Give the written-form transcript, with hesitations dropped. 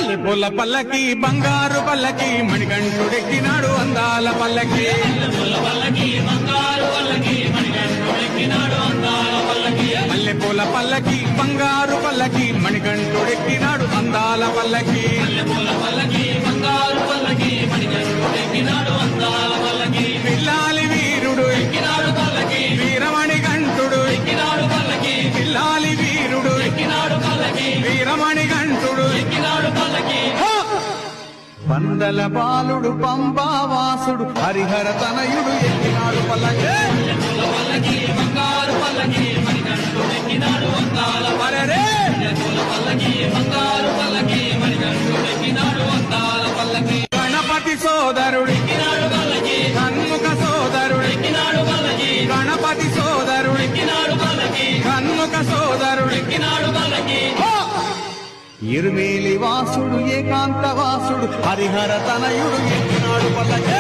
మల్లెపూల పల్లకి బంగారు పల్లకి మణికంఠుడెక్కినాడు అందాల పల్లకి మల్లెపూల పల్లకి బంగారు పల్లకి మణికంఠుడెక్కినాడు అందాల పల్లకి పిల్లాలి వీరుడు ఎక్కినాడు పల్లకి వీరమణి కంఠుడు ఎక్కినాడు పల్లకి పిల్లాలి వీరుడు ఎక్కినాడు పల్లకి వీరమణి కంఠుడు ఎక్కినాడు పల్లకి పందల బాలుడు పంబావాసుడు హరిహర తనయుడు ఎక్కినాడు పల్లకి బంగారు పల్లకి మణికంఠుడెక్కినాడు అందాల పల్లకి బంగారు పల్లకి మణికంఠుడెక్కినాడు అందాల పల్లకి గణపతి సోదరుడు ఎక్కినాడు పల్లకి కన్ముఖ సోదరుడు ఎక్కినాడు పల్లకి గణపతి సోదరుడు ఎక్కినాడు పల్లకి కన్ముఖ సోదరుడు ఎక్కినాడు పల్లకి ఇరుమేలి వాసుడు ఏకాంత వాసుడు హరిహర తనయుడు ఎక్కినాడు పల్లకి